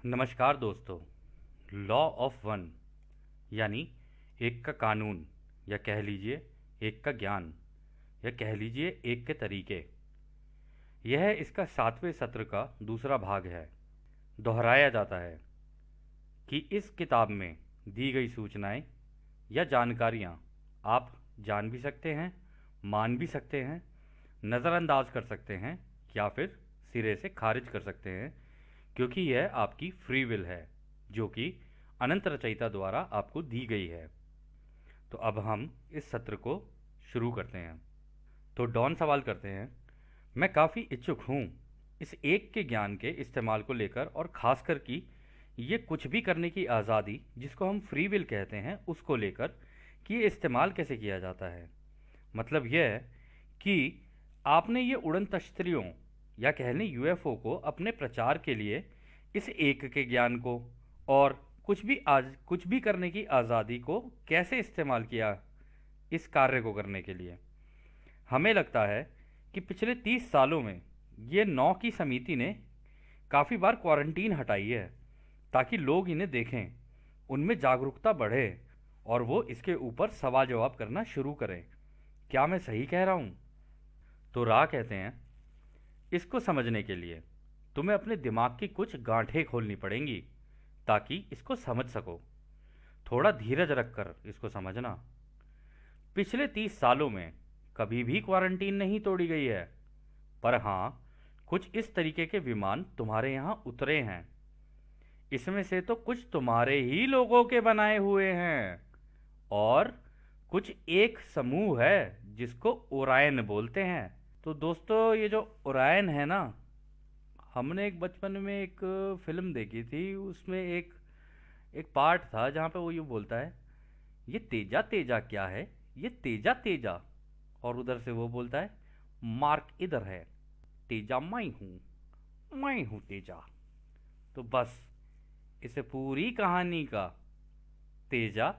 नमस्कार दोस्तों। Law of one यानी एक का कानून, या कह लीजिए एक का ज्ञान, या कह लीजिए एक के तरीके। यह इसका 7वें सत्र का दूसरा भाग है। दोहराया जाता है कि इस किताब में दी गई सूचनाएं या जानकारियां आप जान भी सकते हैं, मान भी सकते हैं, नज़रअंदाज कर सकते हैं, या फिर सिरे से खारिज कर सकते हैं, क्योंकि यह आपकी फ्री विल है जो कि अनंत रचयिता द्वारा आपको दी गई है। तो अब हम इस सत्र को शुरू करते हैं। तो डॉन सवाल करते हैं, मैं काफ़ी इच्छुक हूँ इस एक के ज्ञान के इस्तेमाल को लेकर, और ख़ासकर कि ये कुछ भी करने की आज़ादी जिसको हम फ्री विल कहते हैं उसको लेकर, कि ये इस्तेमाल कैसे किया जाता है। मतलब यह है कि आपने ये उड़न तश्तरियों या कह लें यूएफओ को अपने प्रचार के लिए इस एक के ज्ञान को और कुछ भी करने की आज़ादी को कैसे इस्तेमाल किया इस कार्य को करने के लिए। हमें लगता है कि पिछले 30 सालों में ये 9 की समिति ने काफ़ी बार क्वारंटीन हटाई है ताकि लोग इन्हें देखें, उनमें जागरूकता बढ़े और वो इसके ऊपर सवाल जवाब करना शुरू करें। क्या मैं सही कह रहा हूँ? तो राह कहते हैं, इसको समझने के लिए तुम्हें अपने दिमाग की कुछ गांठें खोलनी पड़ेंगी ताकि इसको समझ सको। थोड़ा धीरज रखकर इसको समझना। पिछले 30 सालों में कभी भी क्वारंटीन नहीं तोड़ी गई है, पर हाँ, कुछ इस तरीके के विमान तुम्हारे यहाँ उतरे हैं। इसमें से तो कुछ तुम्हारे ही लोगों के बनाए हुए हैं, और कुछ एक समूह है जिसको ओरायन बोलते हैं। तो दोस्तों, ये जो ओरायन है ना, हमने एक बचपन में एक फिल्म देखी थी, उसमें एक एक पार्ट था जहाँ पे वो यूँ बोलता है, ये तेजा तेजा क्या है, ये तेजा तेजा। और उधर से वो बोलता है, मार्क इधर है, तेजा मैं हूँ तेजा। तो बस इसे पूरी कहानी का तेजा,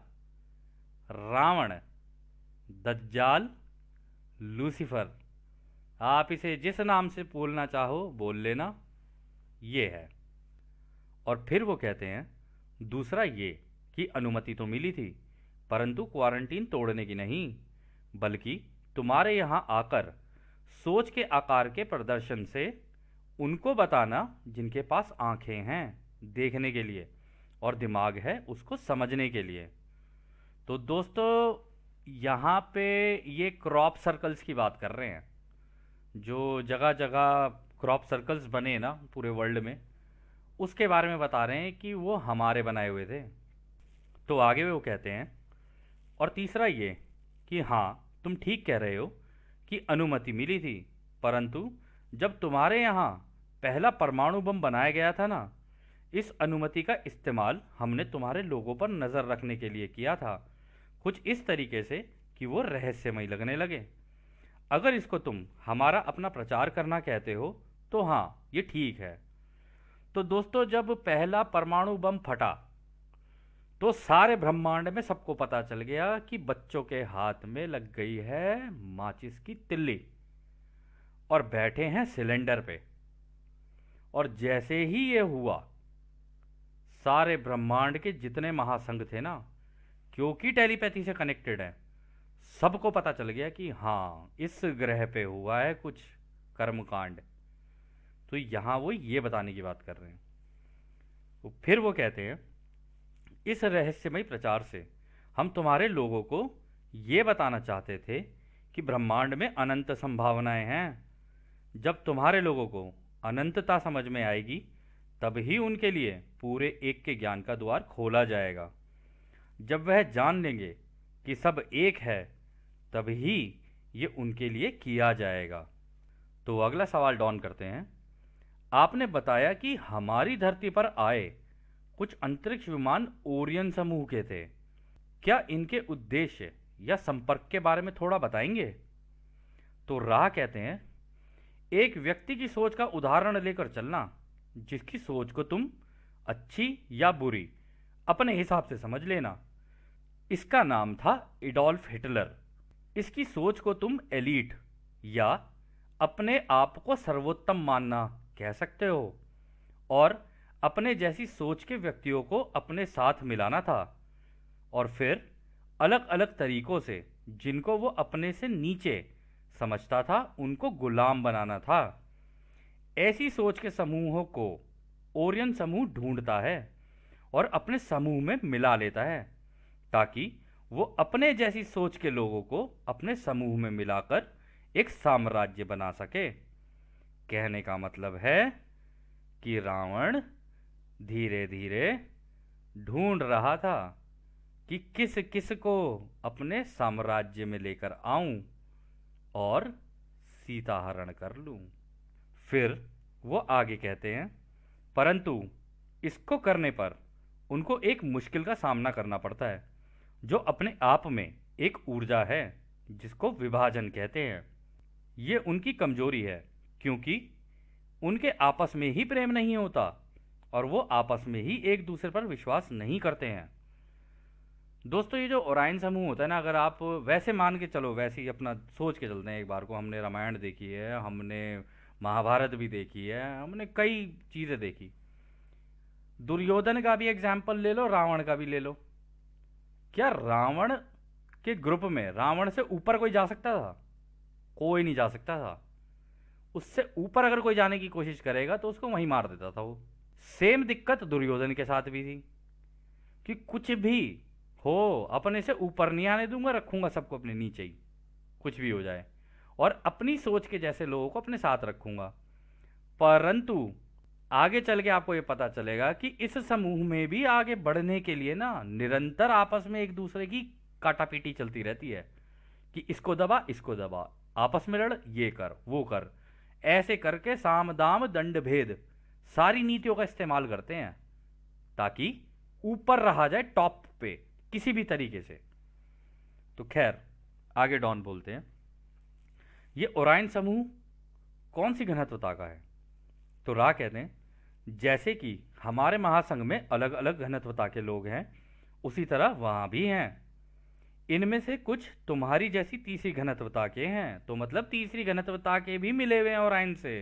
रावण, दज्जाल, लूसीफर, आप इसे जिस नाम से बोलना चाहो बोल लेना, ये है। और फिर वो कहते हैं, दूसरा ये कि अनुमति तो मिली थी, परंतु क्वारंटीन तोड़ने की नहीं, बल्कि तुम्हारे यहाँ आकर सोच के आकार के प्रदर्शन से उनको बताना जिनके पास आंखें हैं देखने के लिए और दिमाग है उसको समझने के लिए। तो दोस्तों, यहाँ पे ये क्रॉप सर्कल्स की बात कर रहे हैं। जो जगह जगह क्रॉप सर्कल्स बने ना पूरे वर्ल्ड में, उसके बारे में बता रहे हैं कि वो हमारे बनाए हुए थे। तो आगे वो कहते हैं, और तीसरा ये कि हाँ, तुम ठीक कह रहे हो कि अनुमति मिली थी, परंतु जब तुम्हारे यहाँ पहला परमाणु बम बनाया गया था ना, इस अनुमति का इस्तेमाल हमने तुम्हारे लोगों पर नज़र रखने के लिए किया था, कुछ इस तरीके से कि वो रहस्यमय लगने लगे। अगर इसको तुम हमारा अपना प्रचार करना कहते हो तो हाँ, ये ठीक है। तो दोस्तों, जब पहला परमाणु बम फटा तो सारे ब्रह्मांड में सबको पता चल गया कि बच्चों के हाथ में लग गई है माचिस की तिल्ली और बैठे हैं सिलेंडर पे। और जैसे ही ये हुआ, सारे ब्रह्मांड के जितने महासंघ थे ना, क्योंकि टेलीपैथी से कनेक्टेड है, सबको पता चल गया कि हाँ, इस ग्रह पे हुआ है कुछ कर्मकांड। तो यहाँ वो ये बताने की बात कर रहे हैं। तो फिर वो कहते हैं, इस रहस्यमय प्रचार से हम तुम्हारे लोगों को ये बताना चाहते थे कि ब्रह्मांड में अनंत संभावनाएं हैं। जब तुम्हारे लोगों को अनंतता समझ में आएगी, तब ही उनके लिए पूरे एक के ज्ञान का द्वार खोला जाएगा। जब वह जान लेंगे कि सब एक है, तब ही ये उनके लिए किया जाएगा। तो अगला सवाल डॉन करते हैं, आपने बताया कि हमारी धरती पर आए कुछ अंतरिक्ष विमान ओरियन समूह के थे। क्या इनके उद्देश्य या संपर्क के बारे में थोड़ा बताएंगे? तो राह कहते हैं, एक व्यक्ति की सोच का उदाहरण लेकर चलना जिसकी सोच को तुम अच्छी या बुरी अपने हिसाब से समझ लेना। इसका नाम था एडोल्फ हिटलर। इसकी सोच को तुम एलीट या अपने आप को सर्वोत्तम मानना कह सकते हो, और अपने जैसी सोच के व्यक्तियों को अपने साथ मिलाना था और फिर अलग अलग तरीकों से जिनको वो अपने से नीचे समझता था उनको गुलाम बनाना था। ऐसी सोच के समूहों को ओरियन समूह ढूंढता है और अपने समूह में मिला लेता है ताकि वो अपने जैसी सोच के लोगों को अपने समूह में मिलाकर एक साम्राज्य बना सके। कहने का मतलब है कि रावण धीरे धीरे ढूंढ रहा था कि किस किस को अपने साम्राज्य में लेकर आऊं और सीता हरण कर लूं। फिर वो आगे कहते हैं, परंतु इसको करने पर उनको एक मुश्किल का सामना करना पड़ता है जो अपने आप में एक ऊर्जा है जिसको विभाजन कहते हैं। ये उनकी कमजोरी है क्योंकि उनके आपस में ही प्रेम नहीं होता और वो आपस में ही एक दूसरे पर विश्वास नहीं करते हैं। दोस्तों, ये जो ओराइन समूह होता है ना, अगर आप वैसे मान के चलो, वैसे ही अपना सोच के चलते हैं, एक बार को हमने रामायण देखी है, हमने महाभारत भी देखी है, हमने कई चीज़ें देखी। दुर्योधन का भी एग्जाम्पल ले लो, रावण का भी ले लो। क्या रावण के ग्रुप में रावण से ऊपर कोई जा सकता था? कोई नहीं जा सकता था। उससे ऊपर अगर कोई जाने की कोशिश करेगा तो उसको वहीं मार देता था वो। सेम दिक्कत दुर्योधन के साथ भी थी कि कुछ भी हो अपने से ऊपर नहीं आने दूंगा, रखूंगा सबको अपने नीचे ही, कुछ भी हो जाए, और अपनी सोच के जैसे लोगों को अपने साथ रखूंगा। परंतु आगे चल के आपको ये पता चलेगा कि इस समूह में भी आगे बढ़ने के लिए ना निरंतर आपस में एक दूसरे की काटापीटी चलती रहती है कि इसको दबा, इसको दबा, आपस में लड़, ये कर, वो कर। ऐसे करके साम दाम दंड भेद सारी नीतियों का इस्तेमाल करते हैं ताकि ऊपर रहा जाए, टॉप पे किसी भी तरीके से। तो खैर, आगे डॉन बोलते हैं, ये ओराइन समूह कौन सी घनत्वता का है? तो रा कहते हैं, जैसे कि हमारे महासंघ में अलग अलग घनत्वता के लोग हैं, उसी तरह वहां भी हैं। इनमें से कुछ तुम्हारी जैसी तीसरी घनत्वता के हैं, तो मतलब तीसरी घनत्वता के भी मिले हुए हैं ओराइन से।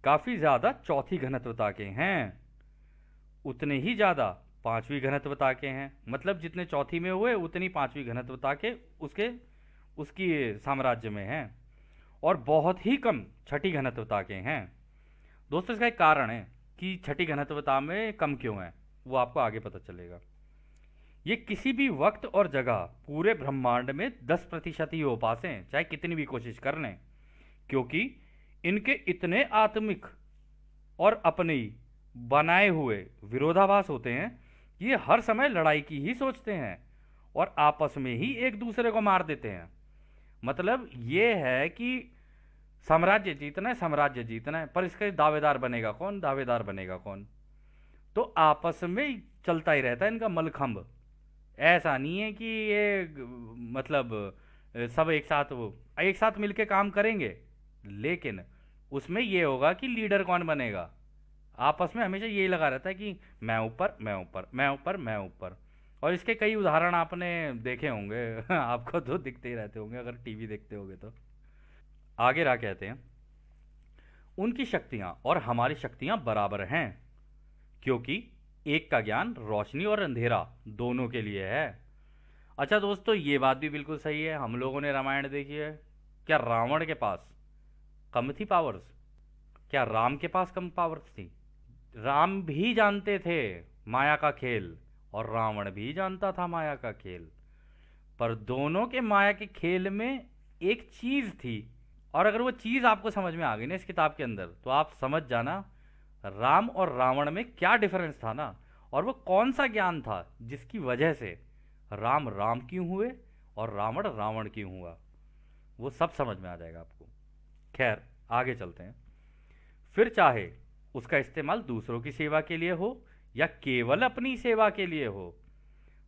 काफी ज्यादा चौथी घनत्वता के हैं, उतने ही ज्यादा पांचवी घनत्वता के हैं, मतलब जितने चौथी में हुए उतनी पांचवी घनत्वता के उसकी साम्राज्य में हैं, और बहुत ही कम छठी घनत्वता के हैं। दोस्तों, इसका एक कारण है कि छठी घनत्वता में कम क्यों है, वो आपको आगे पता चलेगा। ये किसी भी वक्त और जगह पूरे ब्रह्मांड में 10% ही हो पाते हैं, चाहे कितनी भी कोशिश कर लें, क्योंकि इनके इतने आत्मिक और अपने बनाए हुए विरोधाभास होते हैं कि ये हर समय लड़ाई की ही सोचते हैं और आपस में ही एक दूसरे को मार देते हैं। मतलब ये है कि साम्राज्य जीतना है, साम्राज्य जीतना है, पर इसका दावेदार बनेगा कौन, दावेदार बनेगा कौन? तो आपस में चलता ही रहता है इनका मलखंभ। ऐसा नहीं है कि ये मतलब सब एक साथ मिलके काम करेंगे, लेकिन उसमें ये होगा कि लीडर कौन बनेगा। आपस में हमेशा यही लगा रहता है कि मैं ऊपर, मैं ऊपर, मैं ऊपर, मैं ऊपर। और इसके कई उदाहरण आपने देखे होंगे आपको तो दिखते ही रहते होंगे अगर टीवी देखते होंगे तो। आगे रा कहते हैं, उनकी शक्तियां और हमारी शक्तियां बराबर हैं, क्योंकि एक का ज्ञान रोशनी और अंधेरा दोनों के लिए है। अच्छा दोस्तों, ये बात भी बिल्कुल सही है, हम लोगों ने रामायण देखी है। क्या रावण के पास कम थी पावर्स? क्या राम के पास कम पावर्स थी? राम भी जानते थे माया का खेल और रावण भी जानता था माया का खेल, पर दोनों के माया के खेल में एक चीज थी, और अगर वो चीज आपको समझ में आ गई ना इस किताब के अंदर, तो आप समझ जाना राम और रावण में क्या डिफरेंस था ना, और वो कौन सा ज्ञान था जिसकी वजह से राम राम क्यों हुए और रावण रावण क्यों हुआ, वो सब समझ में आ जाएगा आपको। खैर, आगे चलते हैं। फिर चाहे उसका इस्तेमाल दूसरों की सेवा के लिए हो या केवल अपनी सेवा के लिए हो,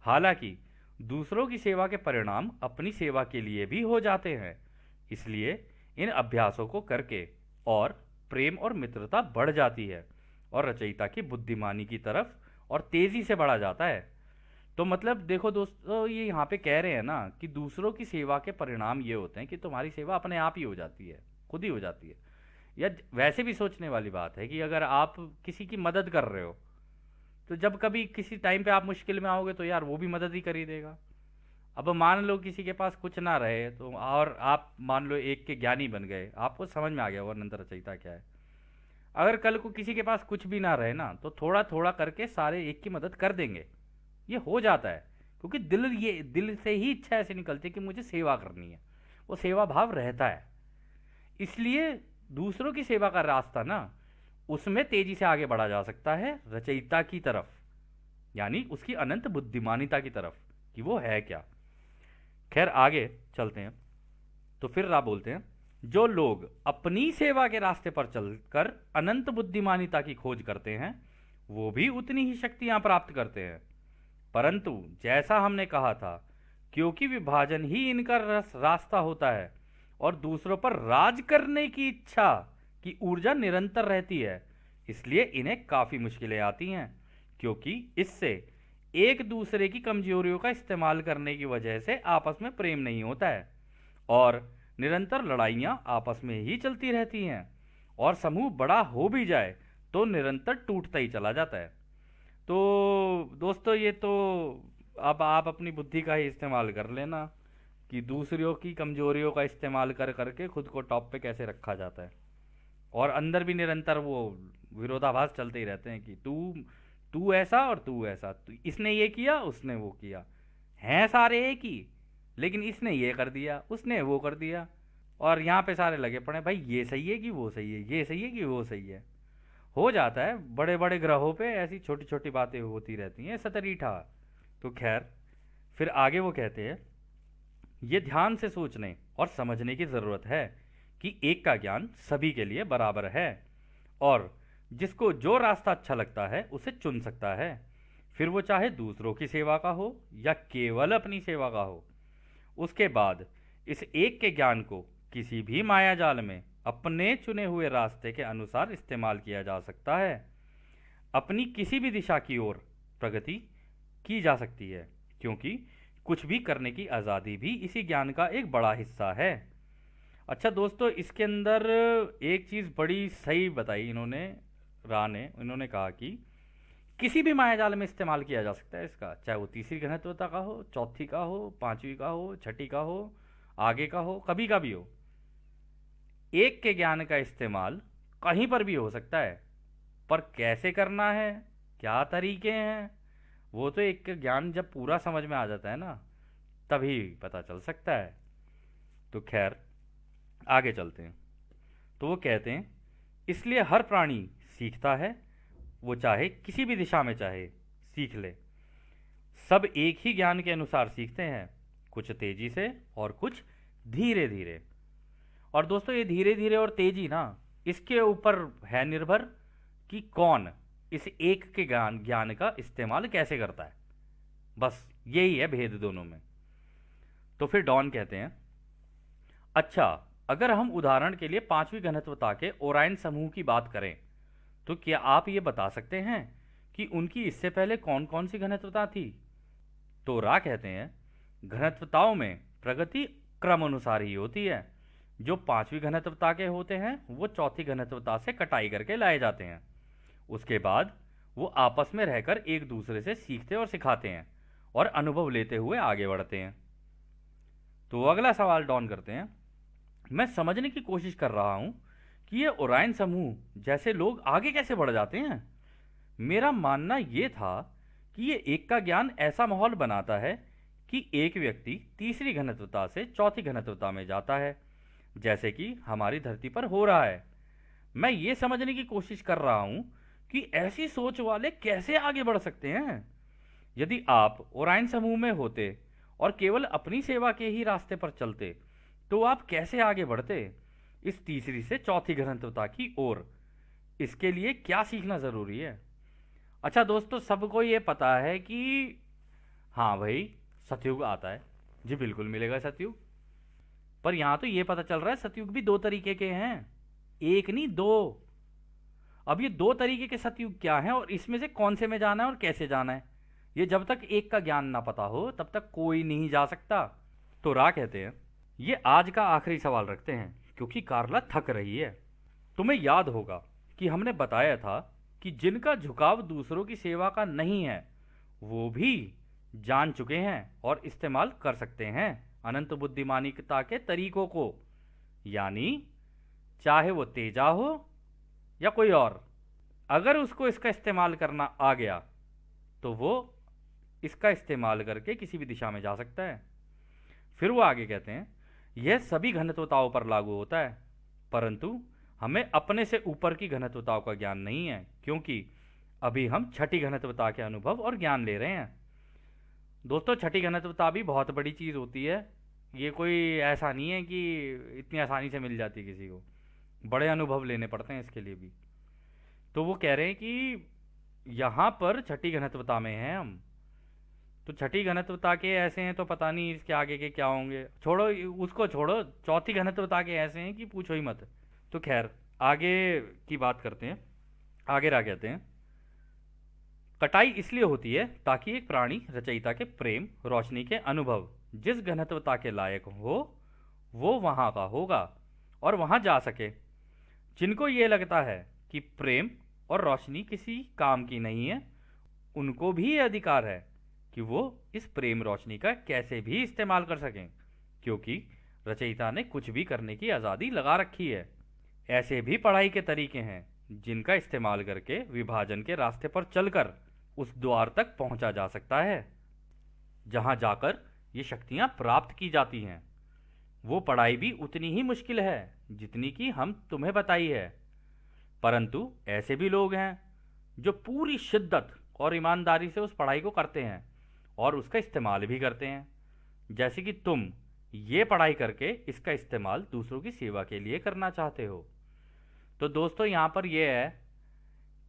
हालांकि दूसरों की सेवा के परिणाम अपनी सेवा के लिए भी हो जाते हैं। इसलिए इन अभ्यासों को करके और प्रेम और मित्रता बढ़ जाती है और रचयिता की बुद्धिमानी की तरफ और तेजी से बढ़ा जाता है। तो मतलब देखो दोस्तों, ये यहाँ पे कह रहे हैं ना कि दूसरों की सेवा के परिणाम ये होते हैं कि तुम्हारी सेवा अपने आप ही हो जाती है, खुद ही हो जाती है। या वैसे भी सोचने वाली बात है कि अगर आप किसी की मदद कर रहे हो तो जब कभी किसी टाइम पे आप मुश्किल में आओगे तो यार वो भी मदद ही कर ही देगा। अब मान लो किसी के पास कुछ ना रहे तो, और आप मान लो एक के ज्ञानी बन गए, आपको समझ में आ गया वो अनंत रचयिता क्या है। अगर कल को किसी के पास कुछ भी ना रहे ना, तो थोड़ा थोड़ा करके सारे एक की मदद कर देंगे। ये हो जाता है, क्योंकि दिल से ही इच्छा ऐसे निकलती है कि मुझे सेवा करनी है, वो सेवा भाव रहता है। इसलिए दूसरों की सेवा का रास्ता ना, उसमें तेजी से आगे बढ़ा जा सकता है रचयिता की तरफ, यानी उसकी अनंत बुद्धिमानिता की तरफ, कि वो है क्या। खैर आगे चलते हैं। तो फिर रा बोलते हैं, जो लोग अपनी सेवा के रास्ते पर चलकर अनंत बुद्धिमानिता की खोज करते हैं, वो भी उतनी ही शक्तियां प्राप्त करते हैं। परंतु जैसा हमने कहा था, क्योंकि विभाजन ही इनका रास्ता होता है और दूसरों पर राज करने की इच्छा की ऊर्जा निरंतर रहती है, इसलिए इन्हें काफी मुश्किलें आती हैं, क्योंकि इससे एक दूसरे की कमजोरियों का इस्तेमाल करने की वजह से आपस में प्रेम नहीं होता है और निरंतर लड़ाइयां आपस में ही चलती रहती हैं, और समूह बड़ा हो भी जाए तो निरंतर टूटता ही चला जाता है। तो दोस्तों, ये तो अब आप अपनी बुद्धि का ही इस्तेमाल कर लेना कि दूसरों की कमजोरियों का इस्तेमाल कर करके खुद को टॉप पे कैसे रखा जाता है, और अंदर भी निरंतर वो विरोधाभास चलते ही रहते हैं कि तू तू ऐसा और तू ऐसा, इसने ये किया उसने वो किया, हैं सारे एक ही, लेकिन इसने ये कर दिया उसने वो कर दिया, और यहाँ पे सारे लगे पड़े भाई ये सही है कि वो सही है, ये सही है कि वो सही है। हो जाता है बड़े बड़े ग्रहों पे, ऐसी छोटी छोटी बातें होती रहती हैं सतरीठा। तो खैर फिर आगे वो कहते हैं, ये ध्यान से सोचने और समझने की ज़रूरत है कि एक का ज्ञान सभी के लिए बराबर है, और जिसको जो रास्ता अच्छा लगता है उसे चुन सकता है, फिर वो चाहे दूसरों की सेवा का हो या केवल अपनी सेवा का हो। उसके बाद इस एक के ज्ञान को किसी भी माया जाल में अपने चुने हुए रास्ते के अनुसार इस्तेमाल किया जा सकता है। अपनी किसी भी दिशा की ओर प्रगति की जा सकती है, क्योंकि कुछ भी करने की आज़ादी भी इसी ज्ञान का एक बड़ा हिस्सा है। अच्छा दोस्तों, इसके अंदर एक चीज़ बड़ी सही बताई इन्होंने, इन्होंने कहा कि किसी भी मायाजाल में इस्तेमाल किया जा सकता है इसका, चाहे वो तीसरी घनत्वता का हो, चौथी का हो, पांचवी का हो, छठी का हो, आगे का हो, कभी का भी हो। एक के ज्ञान का इस्तेमाल कहीं पर भी हो सकता है, पर कैसे करना है, क्या तरीके हैं, वो तो एक का ज्ञान जब पूरा समझ में आ जाता है ना, तभी पता चल सकता है। तो खैर आगे चलते हैं। तो वो कहते हैं, इसलिए हर प्राणी सीखता है, वो चाहे किसी भी दिशा में चाहे सीख ले। सब एक ही ज्ञान के अनुसार सीखते हैं, कुछ तेजी से और कुछ धीरे धीरे। और दोस्तों, ये धीरे धीरे और तेजी ना, इसके ऊपर है निर्भर कि कौन इस एक के ज्ञान का इस्तेमाल कैसे करता है। बस यही है भेद दोनों में। तो फिर डॉन कहते हैं, अच्छा, अगर हम उदाहरण के लिए पांचवी घनत्वता के ओराइन समूह की बात करें, तो क्या आप ये बता सकते हैं कि उनकी इससे पहले कौन कौन सी घनत्वता थी? तो रा कहते हैं, घनत्वताओं में प्रगति क्रम अनुसार ही होती है। जो पांचवी घनत्वता के होते हैं वो चौथी घनत्वता से कटाई करके लाए जाते हैं। उसके बाद वो आपस में रहकर एक दूसरे से सीखते और सिखाते हैं और अनुभव लेते हुए आगे बढ़ते हैं। तो अगला सवाल डॉन करते हैं, मैं समझने की कोशिश कर रहा हूं कि ये ओराइन समूह जैसे लोग आगे कैसे बढ़ जाते हैं। मेरा मानना ये था कि ये एक का ज्ञान ऐसा माहौल बनाता है कि एक व्यक्ति तीसरी घनत्वता से चौथी घनत्वता में जाता है, जैसे कि हमारी धरती पर हो रहा है। मैं ये समझने की कोशिश कर रहा हूं कि ऐसी सोच वाले कैसे आगे बढ़ सकते हैं। यदि आप ओराइन समूह में होते और केवल अपनी सेवा के ही रास्ते पर चलते, तो आप कैसे आगे बढ़ते इस तीसरी से चौथी घनत्वता की ओर। इसके लिए क्या सीखना जरूरी है? अच्छा दोस्तों, सबको ये पता है कि हाँ भाई सतयुग आता है, जी बिल्कुल मिलेगा सतयुग। पर यहां तो ये पता चल रहा है सतयुग भी दो तरीके के हैं, एक नहीं दो। अब ये दो तरीके के सतयुग क्या हैं और इसमें से कौन से में जाना है और कैसे जाना है, ये जब तक एक का ज्ञान ना पता हो तब तक कोई नहीं जा सकता। तो रा कहते हैं, ये आज का आखिरी सवाल रखते हैं क्योंकि कारला थक रही है। तुम्हें याद होगा कि हमने बताया था कि जिनका झुकाव दूसरों की सेवा का नहीं है वो भी जान चुके हैं और इस्तेमाल कर सकते हैं अनंत बुद्धिमानिकता के तरीकों को। यानी चाहे वो तेजा हो या कोई और, अगर उसको इसका इस्तेमाल करना आ गया तो वो इसका इस्तेमाल करके किसी भी दिशा में जा सकता है। फिर वो आगे कहते हैं, यह सभी घनत्वताओं पर लागू होता है, परंतु हमें अपने से ऊपर की घनत्वताओं का ज्ञान नहीं है, क्योंकि अभी हम छठी घनत्वता के अनुभव और ज्ञान ले रहे हैं। दोस्तों, छठी घनत्वता भी बहुत बड़ी चीज़ होती है। ये कोई ऐसा नहीं है कि इतनी आसानी से मिल जाती किसी को, बड़े अनुभव लेने पड़ते हैं इसके लिए भी। तो वो कह रहे हैं कि यहाँ पर छठी घनत्वता में हैं हम, तो छठी घनत्वता के ऐसे हैं तो पता नहीं इसके आगे के क्या होंगे। छोड़ो उसको, छोड़ो, चौथी घनत्वता के ऐसे हैं कि पूछो ही मत। तो खैर आगे की बात करते हैं। आगे रा कहते हैं, कटाई इसलिए होती है ताकि एक प्राणी रचयिता के प्रेम, रोशनी के अनुभव जिस घनत्वता के लायक हो वो वहां का होगा और वहां जा सके। जिनको ये लगता है कि प्रेम और रोशनी किसी काम की नहीं है, उनको भी ये अधिकार है कि वो इस प्रेम रोशनी का कैसे भी इस्तेमाल कर सकें, क्योंकि रचयिता ने कुछ भी करने की आज़ादी लगा रखी है। ऐसे भी पढ़ाई के तरीके हैं जिनका इस्तेमाल करके विभाजन के रास्ते पर चलकर उस द्वार तक पहुंचा जा सकता है जहां जाकर ये शक्तियां प्राप्त की जाती हैं। वो पढ़ाई भी उतनी ही मुश्किल है जितनी कि हम तुम्हें बताई है, परंतु ऐसे भी लोग हैं जो पूरी शिद्दत और ईमानदारी से उस पढ़ाई को करते हैं और उसका इस्तेमाल भी करते हैं, जैसे कि तुम ये पढ़ाई करके इसका इस्तेमाल दूसरों की सेवा के लिए करना चाहते हो। तो दोस्तों, यहाँ पर यह है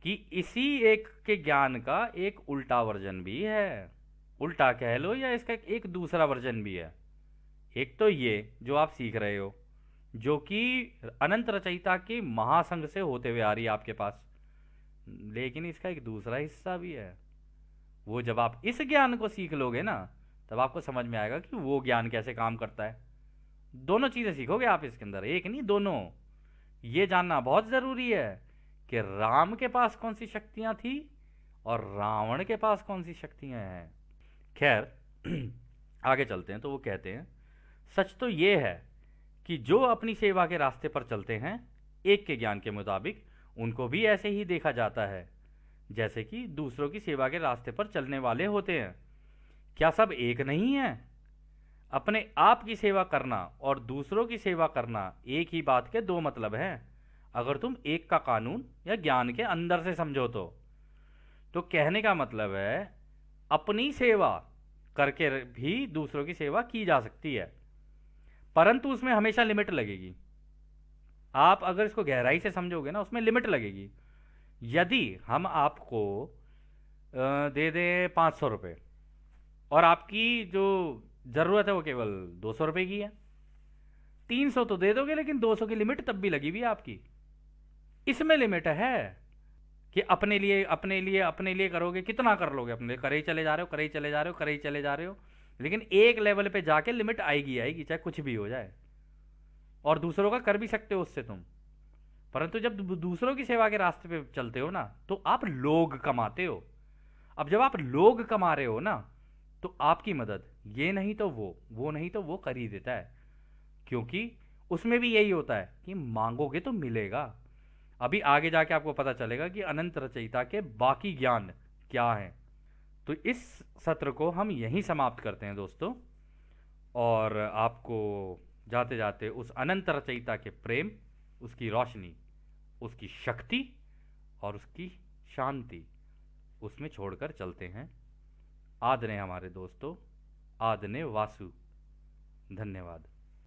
कि इसी एक के ज्ञान का एक उल्टा वर्जन भी है, उल्टा कह लो या इसका एक दूसरा वर्जन भी है। एक तो ये जो आप सीख रहे हो, जो कि अनंत रचयिता के महासंघ से होते हुए आ रही है आपके पास, लेकिन इसका एक दूसरा हिस्सा भी है। वो जब आप इस ज्ञान को सीख लोगे ना, तब आपको समझ में आएगा कि वो ज्ञान कैसे काम करता है। दोनों चीज़ें सीखोगे आप इसके अंदर, एक नहीं दोनों। ये जानना बहुत ज़रूरी है कि राम के पास कौन सी शक्तियां थी और रावण के पास कौन सी शक्तियां हैं। खैर आगे चलते हैं। तो वो कहते हैं, सच तो ये है कि जो अपनी सेवा के रास्ते पर चलते हैं, एक के ज्ञान के मुताबिक उनको भी ऐसे ही देखा जाता है जैसे कि दूसरों की सेवा के रास्ते पर चलने वाले होते हैं। क्या सब एक नहीं है? अपने आप की सेवा करना और दूसरों की सेवा करना एक ही बात के दो मतलब हैं, अगर तुम एक का कानून या ज्ञान के अंदर से समझो तो कहने का मतलब है अपनी सेवा करके भी दूसरों की सेवा की जा सकती है, परंतु उसमें हमेशा लिमिट लगेगी। आप अगर इसको गहराई से समझोगे ना, उसमें लिमिट लगेगी। यदि हम आपको दे दें 500 रुपये और आपकी जो ज़रूरत है वो केवल 200 रुपये की है, 300 तो दे दोगे, लेकिन 200 की लिमिट तब भी लगी हुई है आपकी। इसमें लिमिट है कि अपने लिए अपने लिए अपने लिए करोगे, कितना कर लोगे अपने लिए, करे ही चले जा रहे हो, करे ही चले जा रहे हो, करे ही चले जा रहे हो, लेकिन एक लेवल पे जाके लिमिट आएगी आएगी, चाहे कुछ भी हो जाए। और दूसरों का कर भी सकते हो उससे तुम, परंतु जब दूसरों की सेवा के रास्ते पे चलते हो ना, तो आप लोग कमाते हो। अब जब आप लोग कमा रहे हो ना, तो आपकी मदद ये नहीं तो वो नहीं तो वो कर ही देता है, क्योंकि उसमें भी यही होता है कि मांगोगे तो मिलेगा। अभी आगे जाके आपको पता चलेगा कि अनंत रचयिता के बाकी ज्ञान क्या हैं। तो इस सत्र को हम यहीं समाप्त करते हैं दोस्तों, और आपको जाते जाते उस अनंत रचयिता के प्रेम, उसकी रोशनी, उसकी शक्ति और उसकी शांति उसमें छोड़कर चलते हैं। आदने हमारे दोस्तों, आदने वासु। धन्यवाद।